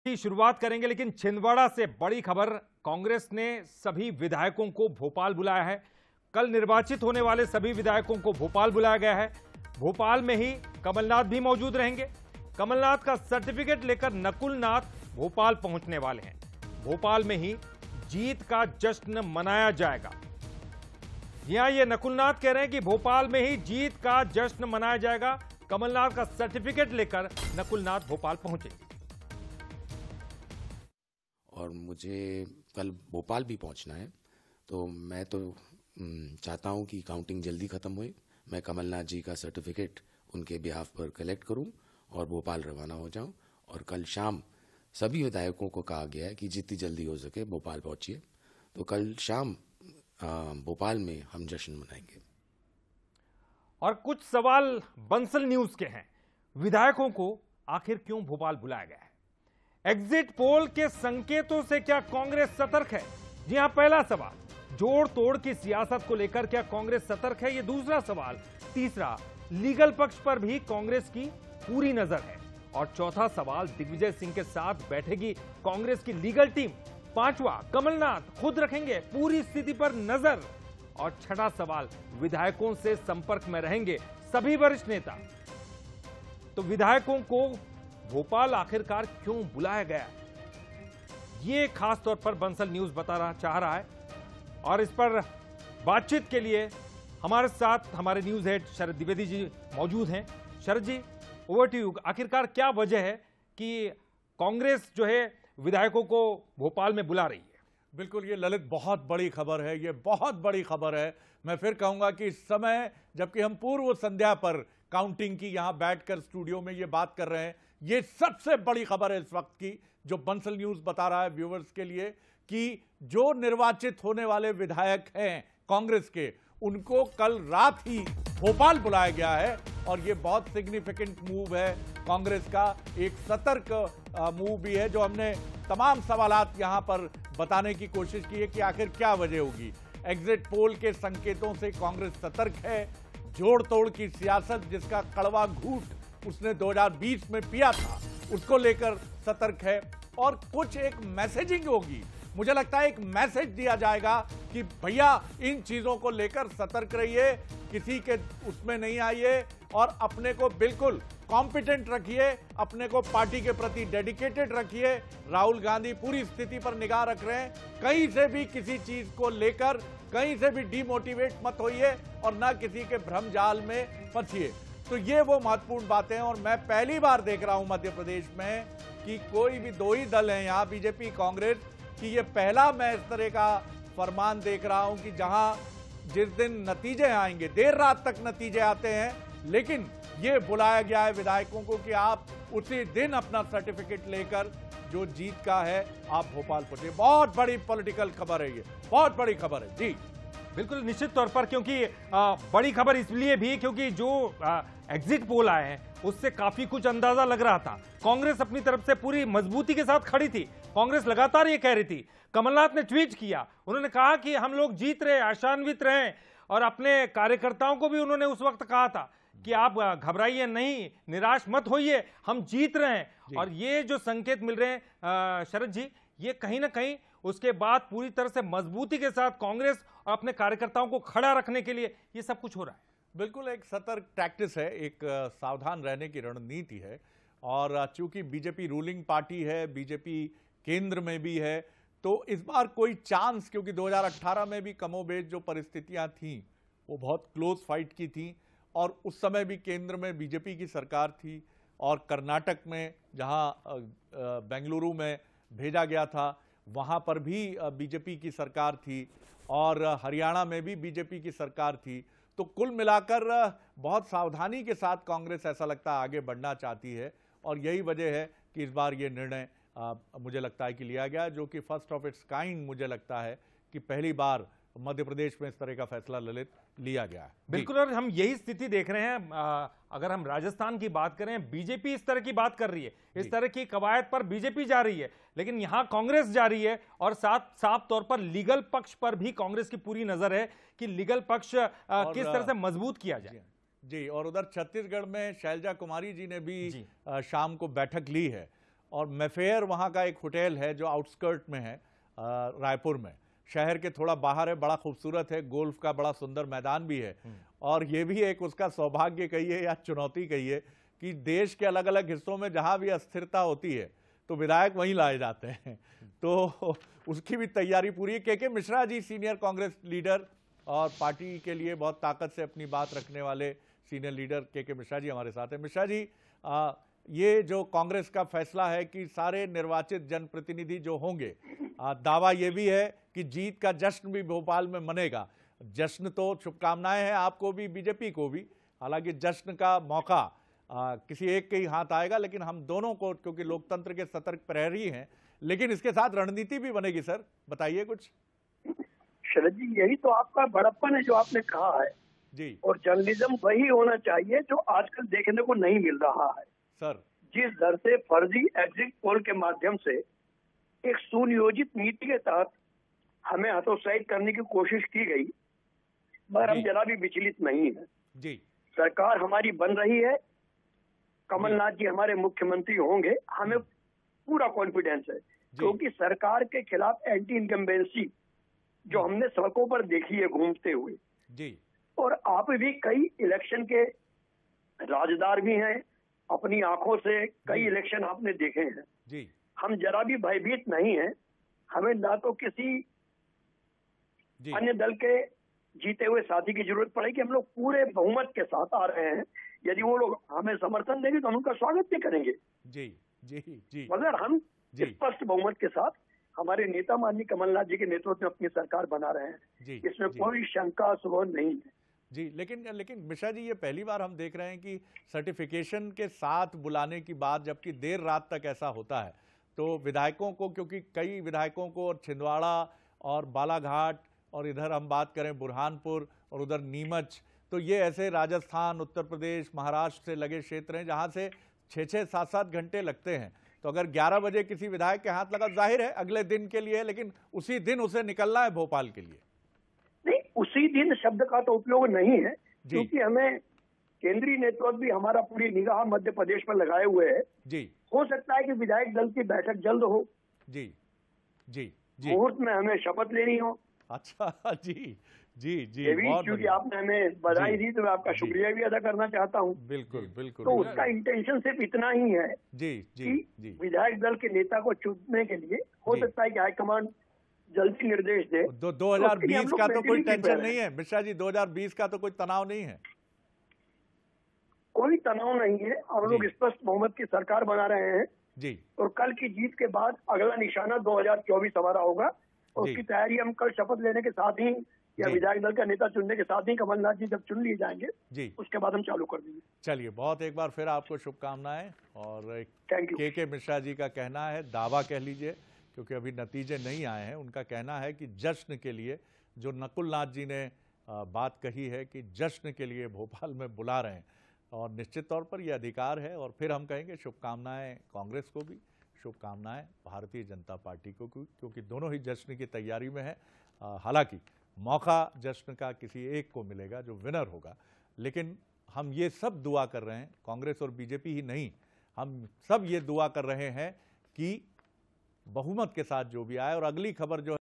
की शुरुआत करेंगे, लेकिन छिंदवाड़ा से बड़ी खबर। कांग्रेस ने सभी विधायकों को भोपाल बुलाया है। कल निर्वाचित होने वाले सभी विधायकों को भोपाल बुलाया गया है। भोपाल में ही कमलनाथ भी मौजूद रहेंगे। कमलनाथ का सर्टिफिकेट लेकर नकुल नाथ भोपाल पहुंचने वाले हैं। भोपाल में ही जीत का जश्न मनाया जाएगा। यहां ये नकुल नाथ कह रहे हैं कि भोपाल में ही जीत का जश्न मनाया जाएगा। कमलनाथ का सर्टिफिकेट लेकर नकुल नाथ भोपाल पहुंचेंगे। और मुझे कल भोपाल भी पहुंचना है, तो मैं तो चाहता हूं कि काउंटिंग जल्दी खत्म हुए, मैं कमलनाथ जी का सर्टिफिकेट उनके बिहाफ पर कलेक्ट करूं और भोपाल रवाना हो जाऊं। और कल शाम सभी विधायकों को कहा गया है कि जितनी जल्दी हो सके भोपाल पहुंचिए। तो कल शाम भोपाल में हम जश्न मनाएंगे। और कुछ सवाल बंसल न्यूज के हैं। विधायकों को आखिर क्यों भोपाल बुलाया गया है? एग्जिट पोल के संकेतों से क्या कांग्रेस सतर्क है? जी हां, पहला सवाल। जोड़ तोड़ की सियासत को लेकर क्या कांग्रेस सतर्क है? यह दूसरा सवाल। तीसरा, लीगल पक्ष पर भी कांग्रेस की पूरी नजर है। और चौथा सवाल, दिग्विजय सिंह के साथ बैठेगी कांग्रेस की लीगल टीम। पांचवा, कमलनाथ खुद रखेंगे पूरी स्थिति पर नजर। और छठा सवाल, विधायकों से संपर्क में रहेंगे सभी वरिष्ठ नेता। तो विधायकों को भोपाल आखिरकार क्यों बुलाया गया, ये खास तौर पर बंसल न्यूज चाह रहा है। और इस पर बातचीत के लिए हमारे साथ हमारे न्यूज हेड शरद द्विवेदी जी मौजूद हैं। शरद जी, ओवर टू यू। आखिरकार क्या वजह है कि कांग्रेस जो है विधायकों को भोपाल में बुला रही है? बिल्कुल, ये ललित बहुत बड़ी खबर है, ये बहुत बड़ी खबर है। मैं फिर कहूंगा कि इस समय जबकि हम पूर्व संध्या पर काउंटिंग की यहां बैठकर स्टूडियो में ये बात कर रहे हैं, ये सबसे बड़ी खबर है इस वक्त की, जो बंसल न्यूज बता रहा है व्यूअर्स के लिए, कि जो निर्वाचित होने वाले विधायक हैं कांग्रेस के, उनको कल रात ही भोपाल बुलाया गया है। और ये बहुत सिग्निफिकेंट मूव है कांग्रेस का, एक सतर्क मूव भी है, जो हमने तमाम सवालात यहां पर बताने की कोशिश की है कि आखिर क्या वजह होगी। एग्जिट पोल के संकेतों से कांग्रेस सतर्क है। जोड़ तोड़ की सियासत, जिसका कड़वा घूंट उसने 2020 में पिया था, उसको लेकर सतर्क है। और कुछ एक मैसेजिंग होगी, मुझे लगता है एक मैसेज दिया जाएगा कि भैया इन चीजों को लेकर सतर्क रहिए, किसी के उसमें नहीं आइए और अपने को बिल्कुल कॉम्पिटेंट रखिए, अपने को पार्टी के प्रति डेडिकेटेड रखिए। राहुल गांधी पूरी स्थिति पर निगाह रख रहे हैं, कहीं से भी किसी चीज को लेकर कहीं से भी डिमोटिवेट मत होइए और ना किसी के भ्रम जाल में फंसिए। तो ये वो महत्वपूर्ण बातें हैं। और मैं पहली बार देख रहा हूं मध्य प्रदेश में कि कोई भी दो ही दल हैं यहां, बीजेपी कांग्रेस, कि ये पहला मैं इस तरह का फरमान देख रहा हूं कि जहां जिस दिन नतीजे आएंगे, देर रात तक नतीजे आते हैं, लेकिन ये बुलाया गया है विधायकों को कि आप उसी दिन अपना सर्टिफिकेट लेकर जो जीत का है आप भोपाल पहुंचे। बहुत बड़ी पॉलिटिकल खबर है, ये बहुत बड़ी खबर है जी। बिल्कुल, निश्चित तौर पर, क्योंकि बड़ी खबर इसलिए भी क्योंकि जो एग्जिट पोल आए हैं उससे काफी कुछ अंदाजा लग रहा था। कांग्रेस अपनी तरफ से पूरी मजबूती के साथ खड़ी थी। कांग्रेस लगातार ये कह रही थी। कमलनाथ ने ट्वीट किया, उन्होंने कहा कि हम लोग जीत रहे, आशान्वित रहे। और अपने कार्यकर्ताओं को भी उन्होंने उस वक्त कहा था कि आप घबराइए नहीं, निराश मत होइए, हम जीत रहे हैं। और ये जो संकेत मिल रहे हैं शरद जी, ये कहीं ना कहीं उसके बाद पूरी तरह से मजबूती के साथ कांग्रेस और अपने कार्यकर्ताओं को खड़ा रखने के लिए ये सब कुछ हो रहा है। बिल्कुल, एक सतर्क टैक्टिस है, एक सावधान रहने की रणनीति है। और चूंकि बीजेपी रूलिंग पार्टी है, बीजेपी केंद्र में भी है, तो इस बार कोई चांस, क्योंकि 2018 में भी कमोबेश जो परिस्थितियां थीं वो बहुत क्लोज फाइट की थी, और उस समय भी केंद्र में बीजेपी की सरकार थी, और कर्नाटक में जहां बेंगलुरु में भेजा गया था वहां पर भी बीजेपी की सरकार थी, और हरियाणा में भी बीजेपी की सरकार थी। तो कुल मिलाकर बहुत सावधानी के साथ कांग्रेस ऐसा लगता है आगे बढ़ना चाहती है। और यही वजह है कि इस बार ये निर्णय मुझे लगता है कि लिया गया, जो कि फर्स्ट ऑफ इट्स काइंड मुझे लगता है कि पहली बार मध्य प्रदेश में इस तरह का फैसला ललित लिया गया है। बिल्कुल, और हम यही स्थिति देख रहे हैं। अगर हम राजस्थान की बात करें, बीजेपी इस तरह की बात कर रही है, इस तरह की कवायद पर बीजेपी जा रही है, लेकिन यहां कांग्रेस जा रही है। और साफ तौर पर लीगल पक्ष पर भी कांग्रेस की पूरी नजर है कि लीगल पक्ष किस तरह से मजबूत किया जाए। जी, और उधर छत्तीसगढ़ में शैलजा कुमारी जी ने भी शाम को बैठक ली है। और मैफेयर वहाँ का एक होटल है जो आउटस्कर्ट में है, रायपुर में, शहर के थोड़ा बाहर है, बड़ा खूबसूरत है, गोल्फ का बड़ा सुंदर मैदान भी है। और ये भी एक उसका सौभाग्य कहिए या चुनौती कहिए कि देश के अलग अलग हिस्सों में जहां भी अस्थिरता होती है तो विधायक वहीं लाए जाते हैं। तो उसकी भी तैयारी पूरी है। के मिश्रा जी, सीनियर कांग्रेस लीडर और पार्टी के लिए बहुत ताकत से अपनी बात रखने वाले सीनियर लीडर के मिश्रा जी हमारे साथ हैं। मिश्रा जी, ये जो कांग्रेस का फैसला है कि सारे निर्वाचित जनप्रतिनिधि जो होंगे, दावा ये भी है कि जीत का जश्न भी भोपाल में मनेगा। जश्न तो शुभकामनाएं हैं आपको भी, बीजेपी को भी, हालांकि जश्न का मौका किसी एक के ही हाथ आएगा, लेकिन हम दोनों को, क्योंकि लोकतंत्र के सतर्क प्रहरी हैं, लेकिन इसके साथ रणनीति भी बनेगी। सर बताइए कुछ। शरद जी, यही तो आपका बड़प्पन है जो आपने कहा है जी। और जर्नलिज्म वही होना चाहिए जो आजकल देखने को नहीं मिल रहा है। सर, जिस दर से फर्जी एग्जिट पोल के माध्यम से एक सुनियोजित नीति के तहत हमें हतोत्साहित करने की कोशिश की गई, मगर हम जरा भी विचलित नहीं है। जी। सरकार हमारी बन रही है, कमलनाथ जी हमारे मुख्यमंत्री होंगे, हमें पूरा कॉन्फिडेंस है, क्योंकि सरकार के खिलाफ एंटी इनकम्बेंसी जो हमने सड़कों पर देखी है घूमते हुए जी, और आप भी कई इलेक्शन के राजदार भी हैं, अपनी आंखों से कई इलेक्शन आपने देखे हैं जी। हम जरा भी भयभीत नहीं हैं। हमें ना तो किसी अन्य दल के जीते हुए साथी की जरूरत पड़ेगी। हम लोग पूरे बहुमत के साथ आ रहे हैं। यदि वो लोग हमें समर्थन देंगे तो हम उनका स्वागत भी करेंगे। जी जी जी। मगर हम स्पष्ट बहुमत के साथ हमारे नेता माननीय कमलनाथ जी के नेतृत्व में अपनी सरकार बना रहे हैं। इसमें कोई शंका सुबह नहीं है। जी, लेकिन मिश्रा जी, ये पहली बार हम देख रहे हैं कि सर्टिफिकेशन के साथ बुलाने की बात, जबकि देर रात तक ऐसा होता है, तो विधायकों को, क्योंकि कई विधायकों को और छिंदवाड़ा और बालाघाट और इधर हम बात करें बुरहानपुर और उधर नीमच, तो ये ऐसे राजस्थान, उत्तर प्रदेश, महाराष्ट्र से लगे क्षेत्र हैं जहां से 6-6, 7-7 घंटे लगते हैं। तो अगर 11 बजे किसी विधायक के हाथ लगा, जाहिर है अगले दिन के लिए, लेकिन उसी दिन उसे निकलना है भोपाल के लिए। नहीं, उसी दिन शब्द का तो उपयोग नहीं है, क्योंकि हमें केंद्रीय नेतृत्व भी हमारा पूरी निगाह मध्य प्रदेश पर लगाए हुए है। जी। हो सकता है कि विधायक दल की बैठक जल्द हो। जी जी जी। मुहूर्त में हमें शपथ लेनी हो। अच्छा, जी जी जी। ये भी क्योंकि आपने हमें बधाई दी तो मैं आपका शुक्रिया भी अदा करना चाहता हूँ। बिल्कुल बिल्कुल। तो उसका इंटेंशन सिर्फ इतना ही है जी जी कि विधायक दल के नेता को चुनने के लिए हो सकता है कि हाईकमान जल्दी निर्देश दे। 2020 का तो कोई टेंशन नहीं है मिश्रा जी, 2020 का तो कोई तनाव नहीं है। कोई तनाव नहीं है। हम लोग स्पष्ट बहुमत की सरकार बना रहे हैं जी। और कल की जीत के बाद अगला निशाना 2024 हमारा होगा और उसकी तैयारी हम कल शपथ लेने के साथ ही या विधायक दल का नेता चुनने के साथ ही, कमलनाथ जी जब चुन लिए जाएंगे जी, उसके बाद हम चालू कर देंगे। चलिए, बहुत एक बार फिर आपको शुभकामनाएं। और थैंक यू। के मिश्रा जी का कहना है, दावा कह लीजिए, क्योंकि अभी नतीजे नहीं आए हैं, उनका कहना है कि जश्न के लिए, जो नकुल नाथ जी ने बात कही है कि जश्न के लिए भोपाल में बुला रहे हैं, और निश्चित तौर पर यह अधिकार है। और फिर हम कहेंगे शुभकामनाएं कांग्रेस को भी, शुभकामनाएं भारतीय जनता पार्टी को, क्योंकि दोनों ही जश्न की तैयारी में है। हालांकि मौका जश्न का किसी एक को मिलेगा जो विनर होगा, लेकिन हम ये सब दुआ कर रहे हैं, कांग्रेस और बीजेपी ही नहीं, हम सब ये दुआ कर रहे हैं कि बहुमत के साथ जो भी आए। और अगली खबर जो